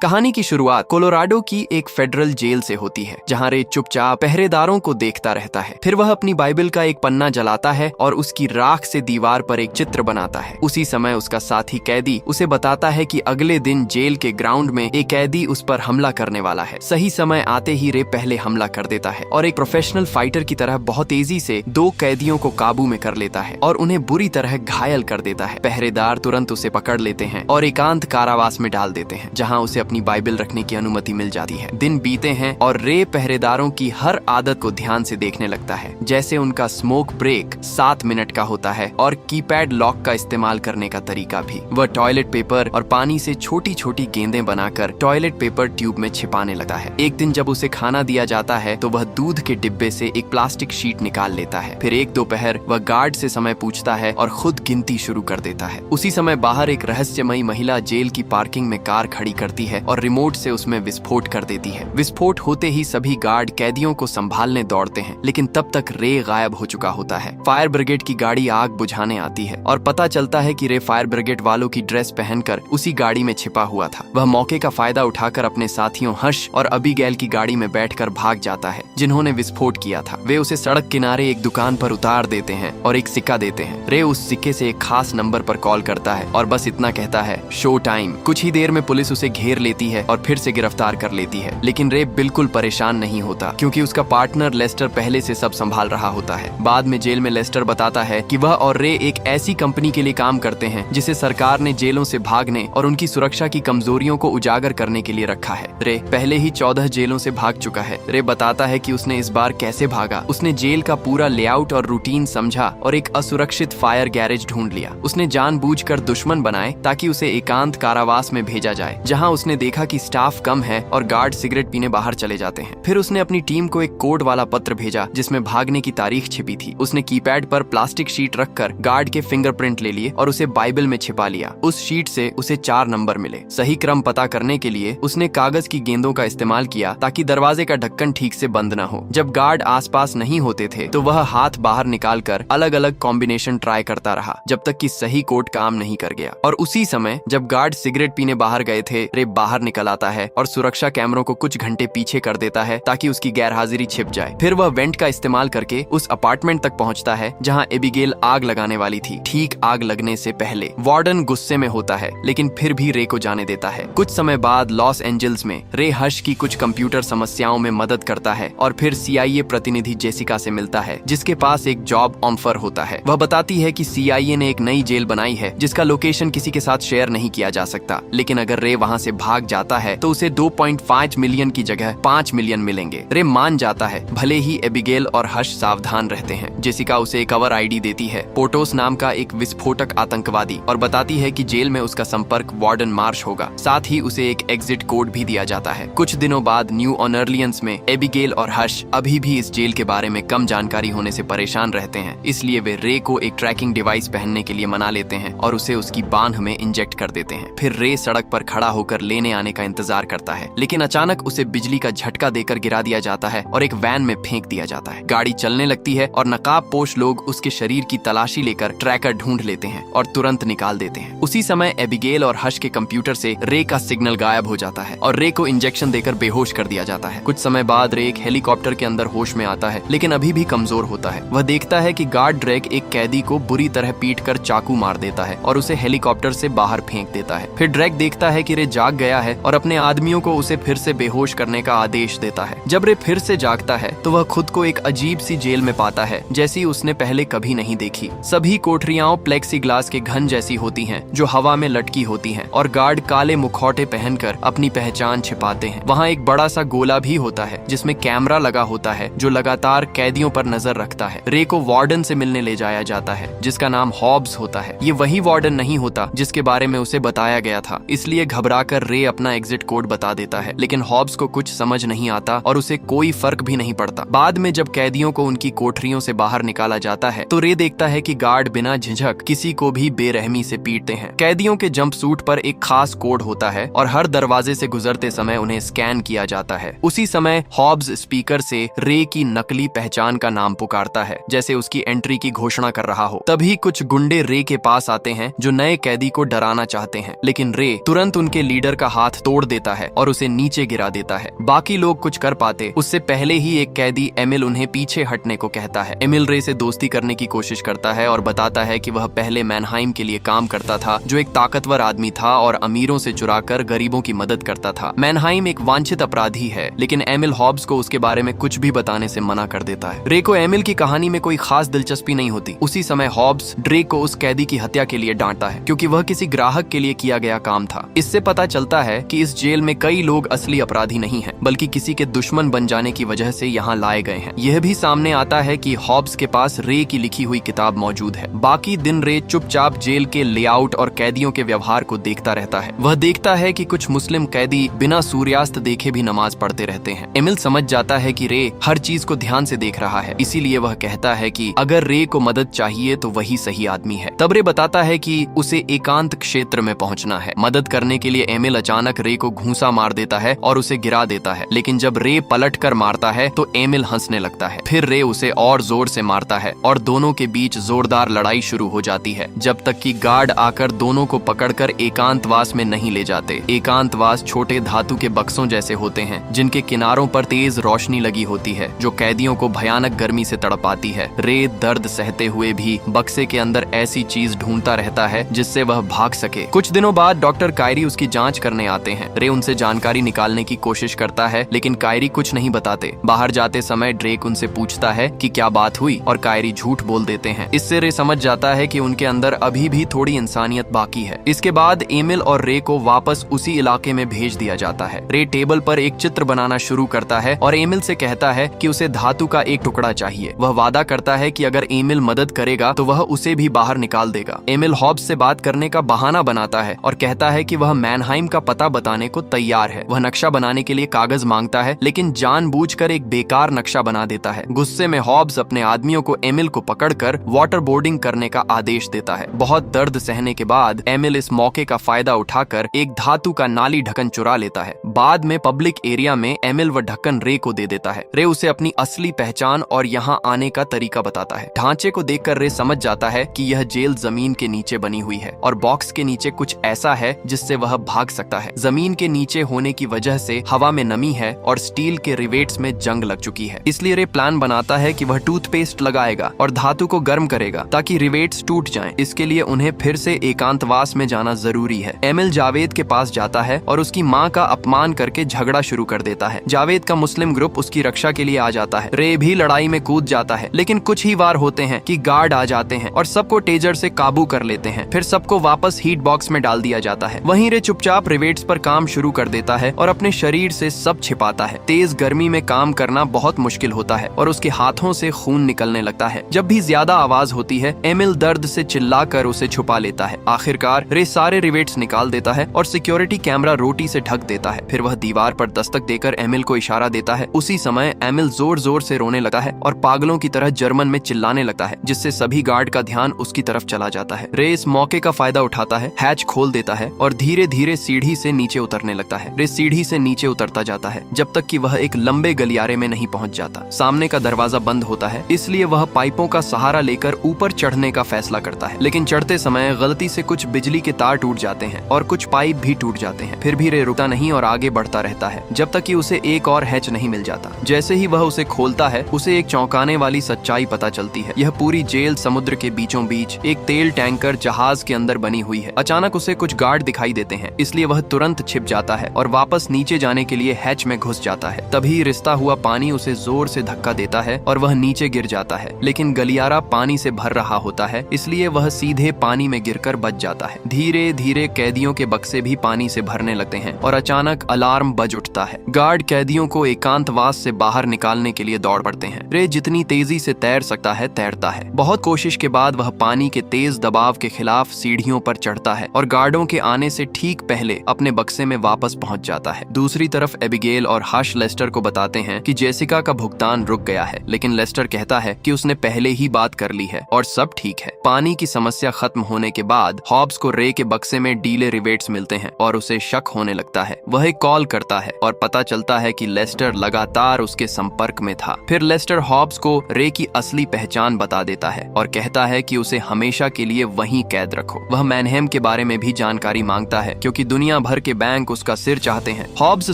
कहानी की शुरुआत कोलोराडो की एक फेडरल जेल से होती है, जहां रे चुपचाप पहरेदारों को देखता रहता है। फिर वह अपनी बाइबल का एक पन्ना जलाता है और उसकी राख से दीवार पर एक चित्र बनाता है। उसी समय उसका साथी कैदी उसे बताता है कि अगले दिन जेल के ग्राउंड में एक कैदी उस पर हमला करने वाला है। सही समय आते ही रे पहले हमला कर देता है और एक प्रोफेशनल फाइटर की तरह बहुत तेजी से 2 कैदियों को काबू में कर लेता है और उन्हें बुरी तरह घायल कर देता है। पहरेदार तुरंत उसे पकड़ लेते हैं और एकांत कारावास में डाल देते हैं, जहाँ उसे अपनी बाइबल रखने की अनुमति मिल जाती है। दिन बीते हैं और रे पहरेदारों की हर आदत को ध्यान से देखने लगता है, जैसे उनका स्मोक ब्रेक 7 मिनट का होता है और कीपैड लॉक का इस्तेमाल करने का तरीका भी। वह टॉयलेट पेपर और पानी से छोटी छोटी गेंदें बनाकर टॉयलेट पेपर ट्यूब में छिपाने लगता है। एक दिन जब उसे खाना दिया जाता है तो वह दूध के डिब्बे से एक प्लास्टिक शीट निकाल लेता है। फिर एक दोपहर वह गार्ड से समय पूछता है और खुद गिनती शुरू कर देता है। उसी समय बाहर एक रहस्यमयी महिला जेल की पार्किंग में कार खड़ी करती है और रिमोट से उसमें विस्फोट कर देती है। विस्फोट होते ही सभी गार्ड कैदियों को संभालने दौड़ते हैं, लेकिन तब तक रे गायब हो चुका होता है। फायर ब्रिगेड की गाड़ी आग बुझाने आती है और पता चलता है कि रे फायर ब्रिगेड वालों की ड्रेस पहनकर उसी गाड़ी में छिपा हुआ था। वह मौके का फायदा उठाकर अपने साथियों हर्ष और अबीगैल की गाड़ी में बैठकर भाग जाता है, जिन्होंने विस्फोट किया था। वे उसे सड़क किनारे एक दुकान पर उतार देते हैं और एक सिक्का देते हैं। रे उस सिक्के से एक खास नंबर पर कॉल करता है और बस इतना कहता है, शो टाइम। कुछ ही देर में पुलिस उसे घेर लेती है और फिर से गिरफ्तार कर लेती है, लेकिन रे बिल्कुल परेशान नहीं होता, क्योंकि उसका पार्टनर लेस्टर पहले से सब संभाल रहा होता है। बाद में जेल में लेस्टर बताता है कि वह और रे एक ऐसी कंपनी के लिए काम करते हैं जिसे सरकार ने जेलों से भागने और उनकी सुरक्षा की कमजोरियों को उजागर करने के लिए रखा है। रे पहले ही 14 जेलों से भाग चुका है। रे बताता है कि उसने इस बार कैसे भागा। उसने जेल का पूरा लेआउट और रूटीन समझा और एक असुरक्षित फायर गैरेज ढूंढ लिया। उसने जानबूझकर दुश्मन बनाए ताकि उसे एकांत कारावास में भेजा जाए, जहाँ उसने देखा कि स्टाफ कम है और गार्ड सिगरेट पीने बाहर चले जाते हैं। फिर उसने अपनी टीम को एक कोड वाला पत्र भेजा जिसमें भागने की तारीख छिपी थी। उसने कीपैड पर प्लास्टिक शीट रखकर गार्ड के फिंगरप्रिंट ले लिए और उसे बाइबल में छिपा लिया। उस शीट से उसे 4 नंबर मिले। सही क्रम पता करने के लिए उसने कागज की गेंदों का इस्तेमाल किया ताकि दरवाजे का ढक्कन ठीक से बंद न हो। जब गार्ड आसपास नहीं होते थे तो वह हाथ बाहर निकालकर अलग अलग कॉम्बिनेशन ट्राई करता रहा, जब तक कि सही कोड काम नहीं कर गया। और उसी समय जब गार्ड सिगरेट पीने बाहर गए थे, रे बाहर निकल आता है और सुरक्षा कैमरों को कुछ घंटे पीछे कर देता है ताकि उसकी गैरहाजिरी छिप जाए। फिर वह वेंट का इस्तेमाल करके उस अपार्टमेंट तक पहुंचता है जहां एबिगेल आग लगाने वाली थी। ठीक आग लगने से पहले वार्डन गुस्से में होता है, लेकिन फिर भी रे को जाने देता है। कुछ समय बाद लॉस एंजल्स में रे हर्ष की कुछ कंप्यूटर समस्याओं में मदद करता है और फिर CIA प्रतिनिधि जेसिका से मिलता है, जिसके पास एक जॉब ऑफर होता है। वह बताती है कि CIA ने एक नई जेल बनाई है जिसका लोकेशन किसी के साथ शेयर नहीं किया जा सकता, लेकिन अगर रे वहां से भाग जाता है तो उसे 2.5 मिलियन की जगह 5 मिलियन मिलेंगे। रे मान जाता है, भले ही एबिगेल और हर्ष सावधान रहते हैं। जेसिका उसे एक कवर ID देती है, पोटोस नाम का एक विस्फोटक आतंकवादी, और बताती है कि जेल में उसका संपर्क वार्डन मार्श होगा। साथ ही उसे एक एग्जिट कोड भी दिया जाता है। कुछ दिनों बाद न्यू ऑर्लियंस में एबिगेल और हर्ष अभी भी इस जेल के बारे में कम जानकारी होने से परेशान रहते हैं, इसलिए वे रे को एक ट्रैकिंग डिवाइस पहनने के लिए मना लेते हैं और उसे उसकी बांह में इंजेक्ट कर देते हैं। फिर रे सड़क पर खड़ा होकर लेने आने का इंतजार करता है, लेकिन अचानक उसे बिजली का झटका देकर गिरा दिया जाता है और एक वैन में फेंक दिया जाता है। गाड़ी चलने लगती है और नकाबपोश लोग उसके शरीर की तलाशी लेकर ट्रैकर ढूंढ लेते हैं और तुरंत निकाल देते हैं। उसी समय एबिगेल और हर्ष के कंप्यूटर से रे का सिग्नल गायब हो जाता है और रे को इंजेक्शन देकर बेहोश कर दिया जाता है। कुछ समय बाद रे एक हेलीकॉप्टर के अंदर होश में आता है, लेकिन अभी भी कमजोर होता है। वह देखता है कि गार्ड ड्रैग एक कैदी को बुरी तरह पीटकर चाकू मार देता है और उसे हेलीकॉप्टर से बाहर फेंक देता है। फिर ड्रैग देखता है कि रे जाग गया है और अपने आदमियों को उसे फिर से बेहोश करने का आदेश देता है। जब रे फिर से जागता है तो वह खुद को एक अजीब सी जेल में पाता है, जैसी उसने पहले कभी नहीं देखी। सभी कोठरियां प्लेक्सी ग्लास के घन जैसी होती हैं, जो हवा में लटकी होती हैं, और गार्ड काले मुखौटे पहनकर अपनी पहचान छिपाते हैं। वहाँ एक बड़ा सा गोला भी होता है जिसमें कैमरा लगा होता है, जो लगातार कैदियों पर नजर रखता है। रे को वार्डन से मिलने ले जाया जाता है, जिसका नाम हॉब्स होता है। ये वही वार्डन नहीं होता जिसके बारे में उसे बताया गया था, इसलिए घबराकर रे अपना एग्जिट कोड बता देता है, लेकिन हॉब्स को कुछ समझ नहीं आता और उसे कोई फर्क भी नहीं पड़ता। बाद में जब कैदियों को उनकी कोठरियों से बाहर निकाला जाता है तो रे देखता है कि गार्ड बिना झिझक किसी को भी बेरहमी से पीटते हैं। कैदियों के जंपसूट पर एक खास कोड होता है और हर दरवाजे से गुजरते समय उन्हें स्कैन किया जाता है। उसी समय हॉब्स स्पीकर से रे की नकली पहचान का नाम पुकारता है, जैसे उसकी एंट्री की घोषणा कर रहा हो। तभी कुछ गुंडे रे के पास आते हैं जो नए कैदी को डराना चाहते हैं, लेकिन रे तुरंत उनके लीडर का हाथ तोड़ देता है और उसे नीचे गिरा देता है। बाकी लोग कुछ कर पाते उससे पहले ही एक कैदी एमिल उन्हें पीछे हटने को कहता है। एमिल रे से दोस्ती करने की कोशिश करता है और बताता है कि वह पहले मैनहाइम के लिए काम करता था, जो एक ताकतवर आदमी था और अमीरों से चुराकर गरीबों की मदद करता था। मैनहाइम एक वांछित अपराधी है, लेकिन एमिल हॉब्स को उसके बारे में कुछ भी बताने से मना कर देता है। रे को एमिल की कहानी में कोई खास दिलचस्पी नहीं होती। उसी समय हॉब्स ड्रे को उस कैदी की हत्या के लिए डांटता है, क्योंकि वह किसी ग्राहक के लिए किया गया काम था। इससे पता चलता है कि इस जेल में कई लोग असली अपराधी नहीं हैं, बल्कि किसी के दुश्मन बन जाने की वजह से यहाँ लाए गए हैं। यह भी सामने आता है कि हॉब्स के पास रे की लिखी हुई किताब मौजूद है। बाकी दिन रे चुपचाप जेल के लेआउट और कैदियों के व्यवहार को देखता रहता है। वह देखता है कि कुछ मुस्लिम कैदी बिना सूर्यास्त देखे भी नमाज पढ़ते रहते हैं। एमिल समझ जाता है कि रे हर चीज को ध्यान से देख रहा है, इसीलिए वह कहता है कि अगर रे को मदद चाहिए तो वही सही आदमी है। तब रे बताता है कि उसे एकांत क्षेत्र में पहुंचना है। मदद करने के लिए एमिल अचानक रे को घूंसा मार देता है और उसे गिरा देता है, लेकिन जब रे पलट कर मारता है तो एमिल हंसने लगता है। फिर रे उसे और जोर से मारता है और दोनों के बीच जोरदार लड़ाई शुरू हो जाती है, जब तक कि गार्ड आकर दोनों को पकड़कर एकांतवास में नहीं ले जाते। एकांतवास छोटे धातु के बक्सों जैसे होते हैं, जिनके किनारों पर तेज रोशनी लगी होती है, जो कैदियों को भयानक गर्मी से तड़पाती है। रे दर्द सहते हुए भी बक्से के अंदर ऐसी चीज ढूंढता रहता है जिससे वह भाग सके। कुछ दिनों बाद डॉक्टर कायरी उसकी जांच करने आते हैं। रे उनसे जानकारी निकालने की कोशिश करता है, लेकिन कायरी कुछ नहीं बताते। बाहर जाते समय ड्रेक उनसे पूछता है कि क्या बात हुई, और कायरी झूठ बोल देते हैं। इससे रे समझ जाता है कि उनके अंदर अभी भी थोड़ी इंसानियत बाकी है। इसके बाद एमिल और रे को वापस उसी इलाके में भेज दिया जाता है। रे टेबल पर एक चित्र बनाना शुरू करता है और एमिल से कहता है कि उसे धातु का एक टुकड़ा चाहिए। वह वादा करता है कि अगर एमिल मदद करेगा तो वह उसे भी बाहर निकाल देगा। एमिल हॉब्स से बात करने का बहाना बनाता है और कहता है कि वह मैनहाइम का पता बताने को तैयार है। वह नक्शा बनाने के लिए कागज मांगता है, लेकिन जानबूझकर एक बेकार नक्शा बना देता है। गुस्से में हॉब्स अपने आदमियों को एमिल को पकड़कर वाटर बोर्डिंग करने का आदेश देता है। बहुत दर्द सहने के बाद एमिल इस मौके का फायदा उठाकर एक धातु का नाली ढक्कन चुरा लेता है। बाद में पब्लिक एरिया में एमिल वह ढक्कन रे को दे देता है। रे उसे अपनी असली पहचान और यहाँ आने का तरीका बताता है। ढांचे को देखकर रे समझ जाता है कि यह जेल जमीन के नीचे बनी हुई है और बॉक्स के नीचे कुछ ऐसा है जिससे वह भाग सकता है। जमीन के नीचे होने की वजह से हवा में नमी है और स्टील के रिवेट्स में जंग लग चुकी है। इसलिए रे प्लान बनाता है कि वह टूथपेस्ट लगाएगा और धातु को गर्म करेगा ताकि रिवेट्स टूट जाएं। इसके लिए उन्हें फिर से एकांतवास में जाना जरूरी है। एमिल जावेद के पास जाता है और उसकी माँ का अपमान करके झगड़ा शुरू कर देता है। जावेद का मुस्लिम ग्रुप उसकी रक्षा के लिए आ जाता है। रे भी लड़ाई में कूद जाता है, लेकिन कुछ ही वार होते हैं कि गार्ड आ जाते हैं और सबको टेजर से काबू कर लेते हैं। फिर सबको वापस हीट बॉक्स में डाल दिया जाता है। वहीं रे चुपचाप रिवेट्स पर काम शुरू कर देता है और अपने शरीर से सब छिपाता है। तेज गर्मी में काम करना बहुत मुश्किल होता है और उसके हाथों से खून निकलने लगता है। जब भी ज्यादा आवाज होती है, एमिल दर्द से चिल्लाकर उसे छुपा लेता है। आखिरकार रे सारे रिवेट्स निकाल देता है और सिक्योरिटी कैमरा रोटी से ढक देता है। फिर वह दीवार पर दस्तक देकर एमिल को इशारा देता है। उसी समय एमिल जोर जोर से रोने लगता है और पागलों की तरह जर्मन में चिल्लाने लगता है, जिससे सभी गार्ड का ध्यान उसकी तरफ चला जाता है। रे इस मौके का फायदा उठाता है, हैच खोल देता है और धीरे धीरे सीढ़ी से नीचे उतरने लगता है। रे सीढ़ी से नीचे उतरता जाता है जब तक कि वह एक लंबे गलियारे में नहीं पहुंच जाता। सामने का दरवाजा बंद होता है, इसलिए वह पाइपों का सहारा लेकर ऊपर चढ़ने का फैसला करता है। लेकिन चढ़ते समय गलती से कुछ बिजली के तार टूट जाते हैं और कुछ पाइप भी टूट जाते हैं। फिर भी रे रुकता नहीं और आगे बढ़ता रहता है जब तक कि उसे एक और हैच नहीं मिल जाता। जैसे ही वह उसे खोलता है, उसे एक चौंकाने वाली सच्चाई पता चलती है। यह पूरी जेल समुद्र के बीचों बीच एक तेल टैंकर जहाज के अंदर बनी हुई है। अचानक उसे कुछ गार्ड दिखाई देते हैं, इसलिए वह तुरंत छिप जाता है और वापस नीचे जाने के लिए हैच में घुस जाता है। तभी रिसता हुआ पानी उसे जोर से धक्का देता है और वह नीचे गिर जाता है। लेकिन गलियारा पानी से भर रहा होता है, इसलिए वह सीधे पानी में गिरकर बच जाता है। धीरे धीरे कैदियों के बक्से भी पानी से भरने लगते हैं और अचानक अलार्म बज उठता है। गार्ड कैदियों को एकांतवास से बाहर निकालने के लिए दौड़ पड़ते हैं। रे जितनी तेजी से तैर सकता है तैरता है। बहुत कोशिश के बाद वह पानी के तेज दबाव के खिलाफ सीढ़ियों पर चढ़ता है और गार्डों के आने से ठीक पहले अपने बक्से में वापस पहुंच जाता है। दूसरी तरफ एबिगेल और हश लेस्टर को बताते हैं कि जेसिका का भुगतान रुक गया है, लेकिन लेस्टर कहता है कि उसने पहले ही बात कर ली है और सब ठीक है। पानी की समस्या खत्म होने के बाद हॉब्स को रे के बक्से में डीले रिवेट्स मिलते हैं और उसे शक होने लगता है। वह एक कॉल करता है और पता चलता है कि लेस्टर लगातार उसके संपर्क में था। फिर लेस्टर हॉब्स को रे की असली पहचान बता देता है और कहता है कि उसे हमेशा के लिए वहीं कैद रखो। वह मैनहेम के बारे में भी जानकारी मांगता है, क्योंकि दुनिया दुनिया भर के बैंक उसका सिर चाहते हैं। हॉब्स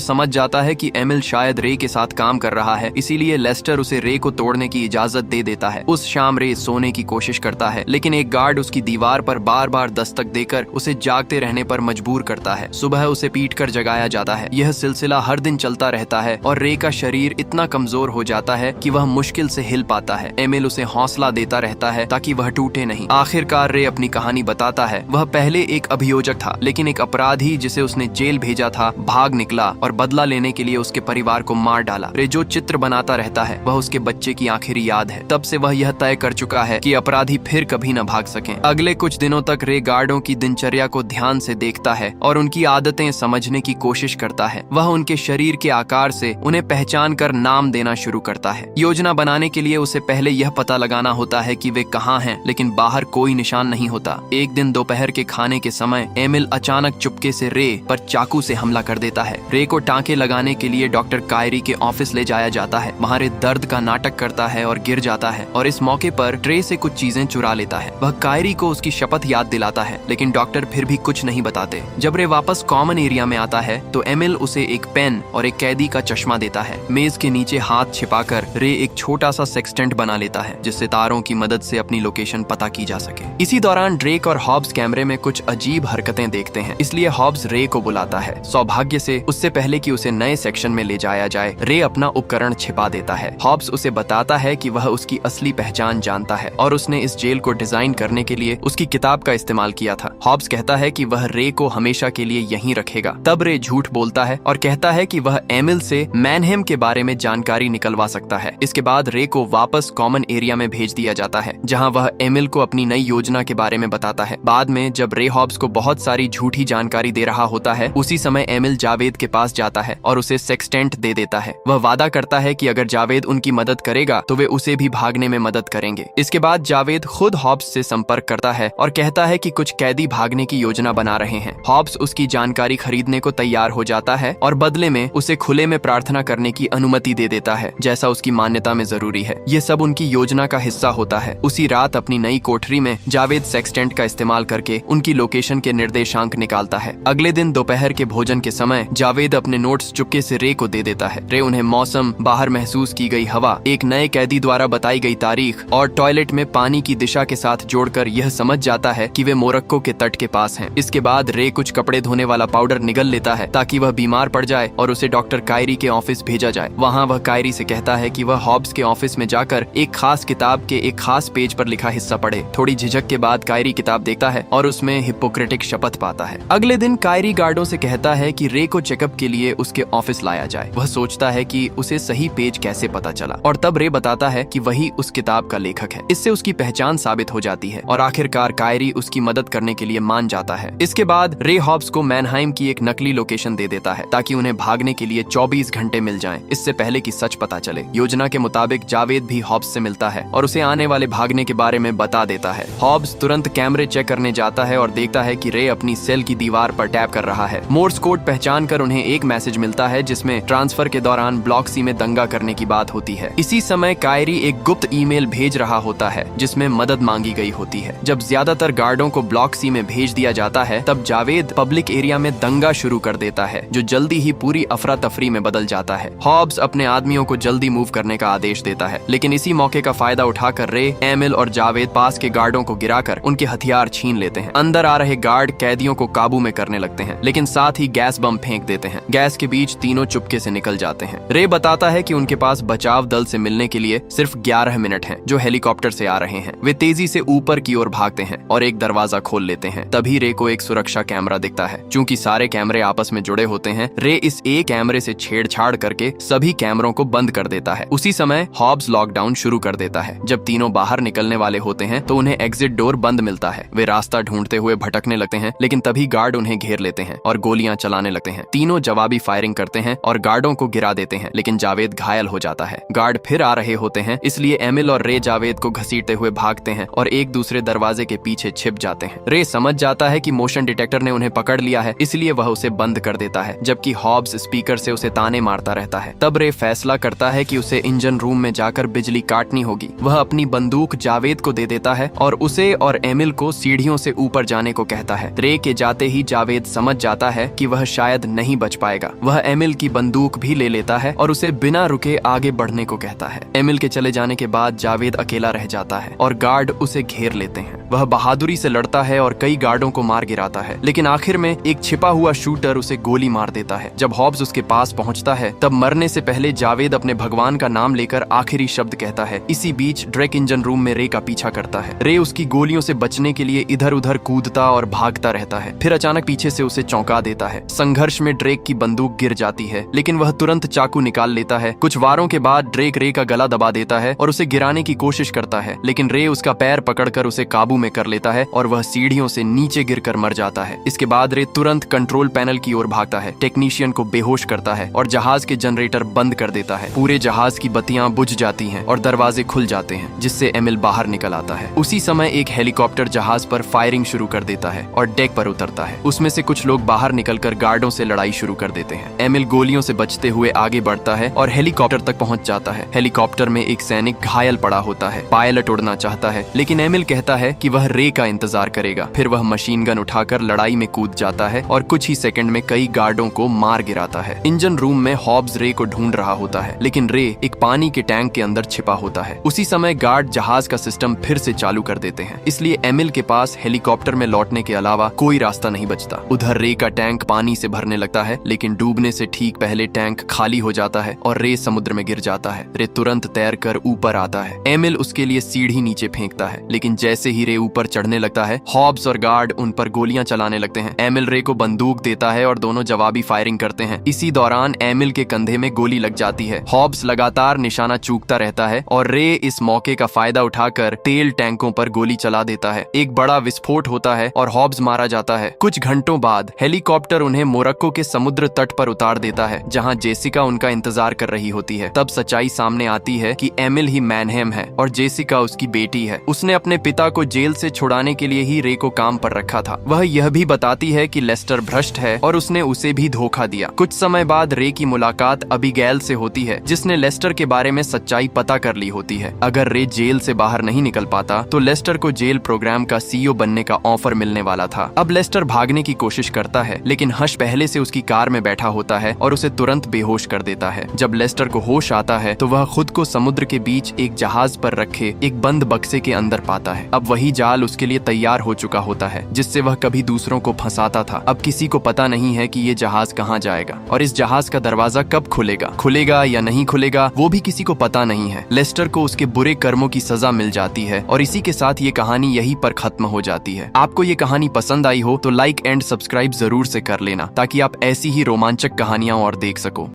समझ जाता है कि एमिल शायद रे के साथ काम कर रहा है, इसीलिए लेस्टर उसे रे को तोड़ने की इजाजत दे देता है। उस शाम रे सोने की कोशिश करता है, लेकिन एक गार्ड उसकी दीवार पर बार बार दस्तक देकर उसे जागते रहने पर मजबूर करता है। सुबह उसे पीट कर जगाया जाता है। यह सिलसिला हर दिन चलता रहता है और रे का शरीर इतना कमजोर हो जाता है कि वह मुश्किल से हिल पाता है। एमिल उसे हौसला देता रहता है ताकि वह टूटे नहीं। आखिरकार रे अपनी कहानी बताता है। वह पहले एक अभियोजक था, लेकिन एक अपराधी जिसे उसने जेल भेजा था भाग निकला और बदला लेने के लिए उसके परिवार को मार डाला। रे जो चित्र बनाता रहता है वह उसके बच्चे की आखिरी याद है। तब से वह यह तय कर चुका है कि अपराधी फिर कभी न भाग सकें। अगले कुछ दिनों तक रे गार्डों की दिनचर्या को ध्यान से देखता है और उनकी आदतें समझने की कोशिश करता है। वह उनके शरीर के आकार से उन्हें पहचान कर नाम देना शुरू करता है। योजना बनाने के लिए उसे पहले यह पता लगाना होता है कि वे कहाँ हैं, लेकिन बाहर कोई निशान नहीं होता। एक दिन दोपहर के खाने के समय एमिल अचानक चुपके से रे पर चाकू से हमला कर देता है। रे को टांके लगाने के लिए डॉक्टर कायरी के ऑफिस ले जाया जाता है। वहाँ रे दर्द का नाटक करता है और गिर जाता है और इस मौके पर ट्रे से कुछ चीजें चुरा लेता है। वह कायरी को उसकी शपथ याद दिलाता है, लेकिन डॉक्टर फिर भी कुछ नहीं बताते। जब रे वापस कॉमन एरिया में आता है तो एमिल उसे एक पेन और एक कैदी का चश्मा देता है। मेज के नीचे हाथ छिपाकर रे एक छोटा सा सेक्सटेंट बना लेता है, जिससे तारों की मदद से अपनी लोकेशन पता की जा सके। इसी दौरान ड्रेक और हॉब्स कैमरे में कुछ अजीब हरकतें देखते हैं, इसलिए हॉब्स रे को बुलाता है। सौभाग्य से उससे पहले कि उसे नए सेक्शन में ले जाया जाए, रे अपना उपकरण छिपा देता है। हॉब्स उसे बताता है कि वह उसकी असली पहचान जानता है और उसने इस जेल को डिजाइन करने के लिए उसकी किताब का इस्तेमाल किया था। हॉब्स कहता है कि वह रे को हमेशा के लिए यहीं रखेगा। तब रे झूठ बोलता है और कहता है कि वह एमिल से मैनहेम के बारे में जानकारी निकलवा सकता है। इसके बाद रे को वापस कॉमन एरिया में भेज दिया जाता है, जहां वह एमिल को अपनी नई योजना के बारे में बताता है। बाद में जब रे हॉब्स को बहुत सारी झूठी जानकारी दे रहा होता है, उसी समय एमिल जावेद के पास जाता है और उसे सेक्सटेंट दे देता है। वह वादा करता है कि अगर जावेद उनकी मदद करेगा तो वे उसे भी भागने में मदद करेंगे। इसके बाद जावेद खुद हॉब्स से संपर्क करता है और कहता है कि कुछ कैदी भागने की योजना बना रहे हैं। हॉब्स उसकी जानकारी खरीदने को तैयार हो जाता है और बदले में उसे खुले में प्रार्थना करने की अनुमति दे देता है, जैसा उसकी मान्यता में जरूरी है। ये सब उनकी योजना का हिस्सा होता है। उसी रात अपनी नई कोठरी में जावेद सेक्सटेंट का इस्तेमाल करके उनकी लोकेशन के निर्देशांक निकालता है। अगले दिन दोपहर के भोजन के समय जावेद अपने नोट्स चुपके से रे को दे देता है। रे उन्हें मौसम, बाहर महसूस की गई हवा, एक नए कैदी द्वारा बताई गई तारीख और टॉयलेट में पानी की दिशा के साथ जोड़कर यह समझ जाता है कि वे मोरक्को के तट के पास हैं। इसके बाद रे कुछ कपड़े धोने वाला पाउडर निगल लेता है ताकि वह बीमार पड़ जाए और उसे डॉक्टर कायरी के ऑफिस भेजा जाए। वहाँ वह कायरी से कहता है कि वह हॉब्स के ऑफिस में जाकर एक खास किताब के एक खास पेज पर लिखा हिस्सा पढ़े। थोड़ी झिझक के बाद कायरी किताब देखता है और उसमें हिप्पोक्रेटिक शपथ पाता है। अगले दिन कायरी गार्डों से कहता है कि रे को चेकअप के लिए उसके ऑफिस लाया जाए। वह सोचता है कि उसे सही पेज कैसे पता चला और तब रे बताता है कि वही उस किताब का लेखक है। इससे उसकी पहचान साबित हो जाती है और आखिरकार कायरी उसकी मदद करने के लिए मान जाता है। इसके बाद रे हॉब्स को मैनहाइम की एक नकली लोकेशन दे देता है ताकि उन्हें भागने के लिए 24 घंटे मिल जाएं, इससे पहले कि सच पता चले। योजना के मुताबिक जावेद भी हॉब्स से मिलता है और उसे आने वाले भागने के बारे में बता देता है। हॉब्स तुरंत कैमरे चेक करने जाता है और देखता है कि रे अपनी सेल की दीवार पर टैप कर रहा है। मोर्स कोड पहचान कर उन्हें एक मैसेज मिलता है जिसमें ट्रांसफर के दौरान ब्लॉक सी में दंगा करने की बात होती है। इसी समय कायरी एक गुप्त ईमेल भेज रहा होता है जिसमें मदद मांगी गई होती है। जब ज्यादातर गार्डों को ब्लॉक सी में भेज दिया जाता है, तब जावेद पब्लिक एरिया में दंगा शुरू कर देता है, जो जल्दी ही पूरी अफरा तफरी में बदल जाता है। हॉब्स अपने आदमियों को जल्दी मूव करने का आदेश देता है, लेकिन इसी मौके का फायदा उठाकर रे, एमिल और जावेद पास के गार्डों को गिराकर उनके हथियार छीन लेते हैं। अंदर आ रहे गार्ड कैदियों को काबू में करने लगते हैं, लेकिन साथ ही गैस बम फेंक देते हैं। गैस के बीच तीनों चुपके से निकल जाते हैं। रे बताता है कि उनके पास बचाव दल से मिलने के लिए सिर्फ 11 मिनट हैं, जो हेलीकॉप्टर से आ रहे हैं। वे तेजी से ऊपर की ओर भागते हैं और एक दरवाजा खोल लेते हैं। तभी रे को एक सुरक्षा कैमरा दिखता है। चूंकि सारे कैमरे आपस में जुड़े होते हैं, रे इस एक कैमरे से छेड़छाड़ करके सभी कैमरों को बंद कर देता है। उसी समय हॉब्स लॉकडाउन शुरू कर देता है। जब तीनों बाहर निकलने वाले होते हैं तो उन्हें एग्जिट डोर बंद मिलता है। वे रास्ता ढूंढते हुए भटकने लगते हैं, लेकिन तभी गार्ड उन्हें घेर लेते हैं और गोलियां चलाने लगते हैं। तीनों जवाबी फायरिंग करते हैं और गार्डों को गिरा देते हैं, लेकिन जावेद घायल हो जाता है। गार्ड फिर आ रहे होते हैं, इसलिए एमिल और रे जावेद को घसीटते हुए भागते हैं और एक दूसरे दरवाजे के पीछे छिप जाते हैं। रे समझ जाता है कि मोशन डिटेक्टर ने उन्हें पकड़ लिया है, इसलिए वह उसे बंद कर देता है, जबकि हॉब्स स्पीकर से उसे ताने मारता रहता है। तब रे फैसला करता है कि उसे इंजन रूम में जाकर बिजली काटनी होगी। वह अपनी बंदूक जावेद को दे देता है और उसे और एमिल को सीढ़ियों से ऊपर जाने को कहता है। रे के जाते ही जावेद समझ जाता है कि वह शायद नहीं बच पाएगा। वह एमिल की बंदूक भी ले लेता है और उसे बिना रुके आगे बढ़ने को कहता है। एमिल के चले जाने के बाद जावेद अकेला रह जाता है और गार्ड उसे घेर लेते हैं। वह बहादुरी से लड़ता है और कई गार्डों को मार गिराता है, लेकिन आखिर में एक छिपा हुआ शूटर उसे गोली मार देता है। जब हॉब्स उसके पास पहुंचता है तब मरने से पहले जावेद अपने भगवान का नाम लेकर आखिरी शब्द कहता है। इसी बीच ड्रेक इंजन रूम में रे का पीछा करता है। रे उसकी गोलियों से बचने के लिए इधर उधर कूदता और भागता रहता है, फिर अचानक पीछे से उसे चौंका देता है। संघर्ष में ड्रेक की बंदूक गिर जाती है, लेकिन वह तुरंत चाकू निकाल लेता है। कुछ वारों के बाद ड्रेक रे का गला दबा देता है और उसे गिराने की कोशिश करता है, लेकिन रे उसका पैर पकड़कर उसे काबू में कर लेता है और वह सीढ़ियों से नीचे गिरकर मर जाता है। इसके बाद रे तुरंत कंट्रोल पैनल की ओर भागता है, टेक्नीशियन को बेहोश करता है और जहाज के जनरेटर बंद कर देता है। पूरे जहाज की बत्तियां बुझ जाती हैं और दरवाजे खुल जाते हैं, जिससे एमिल बाहर निकल आता है। उसी समय एक हेलीकॉप्टर जहाज पर फायरिंग शुरू कर देता है और डेक पर उतरता है। उसमें से कुछ लोग बाहर निकलकर गार्डों से लड़ाई शुरू कर देते हैं। एमिल गोलियों से बचते हुए आगे बढ़ता है और हेलीकॉप्टर तक पहुंच जाता है। हेलीकॉप्टर में एक सैनिक घायल पड़ा होता है। पायलट उड़ना चाहता है, लेकिन एमिल कहता है कि वह रे का इंतजार करेगा। फिर वह मशीन गन उठाकर लड़ाई में कूद जाता है और कुछ ही सेकंड में कई गार्डों को मार गिराता है। इंजन रूम में हॉब्स रे को ढूंढ रहा होता है, लेकिन रे एक पानी के टैंक के अंदर छिपा होता है। उसी समय गार्ड जहाज का सिस्टम फिर से चालू कर देते हैं, इसलिए एमिल के पास हेलीकॉप्टर में लौटने के अलावा कोई रास्ता नहीं बचता। उधर रे का टैंक पानी से भरने लगता है, लेकिन डूबने से ठीक पहले टैंक खाली हो जाता है और रे समुद्र में गिर जाता है। रे तुरंत तैरकर ऊपर आता है। एमिल उसके लिए सीढ़ी नीचे फेंकता है, लेकिन जैसे ही रे ऊपर चढ़ने लगता है, हॉब्स और गार्ड उन पर गोलियां चलाने लगते हैं। एमिल रे को बंदूक देता है और दोनों जवाबी फायरिंग करते हैं। इसी दौरान एमिल के कंधे में गोली लग जाती है। हॉब्स लगातार निशाना चूकता रहता है और रे इस मौके का फायदा उठाकर तेल टैंकों पर गोली चला देता है। एक बड़ा विस्फोट होता है और हॉब्स मारा जाता है। कुछ घंटों बाद हेलीकॉप्टर उन्हें मोरक्को के समुद्र तट पर उतार देता है, जहां जेसिका उनका इंतजार कर रही होती है। तब सच्चाई सामने आती है कि एमिल ही मैनहेम है और जेसिका उसकी बेटी है। उसने अपने पिता को जेल से छुड़ाने के लिए ही रे को काम पर रखा था। वह यह भी बताती है कि लेस्टर भ्रष्ट है और उसने उसे भी धोखा दिया। कुछ समय बाद रे की मुलाकात अबीगैल से होती है, जिसने लेस्टर के बारे में सच्चाई पता कर ली होती है। अगर रे जेल से बाहर नहीं निकल पाता तो लेस्टर को जेल प्रोग्राम का सीईओ बनने का ऑफर मिलने वाला था। अब लेस्टर भागने की कोशिश करता है, लेकिन हश पहले से उसकी कार में बैठा होता है और उसे तुरंत बेहोश कर देता है। जब लेस्टर को होश आता है तो वह खुद को समुद्र के बीच एक जहाज पर रखे एक बंद बक्से के अंदर पाता है। अब वही जाल उसके लिए तैयार हो चुका होता है, जिससे वह कभी दूसरों को फंसाता था। अब किसी को पता नहीं है कि ये जहाज कहाँ जाएगा और इस जहाज का दरवाजा कब खुलेगा या नहीं खुलेगा, वो भी किसी को पता नहीं है। लेस्टर को उसके बुरे कर्मों की सजा मिल जाती है और इसी के साथ ये कहानी यहीं पर खत्म हो जाती है। आपको ये कहानी पसंद आई हो तो लाइक एंड सब्सक्राइब जरूर से कर लेना, ताकि आप ऐसी ही रोमांचक कहानियां और देख सको।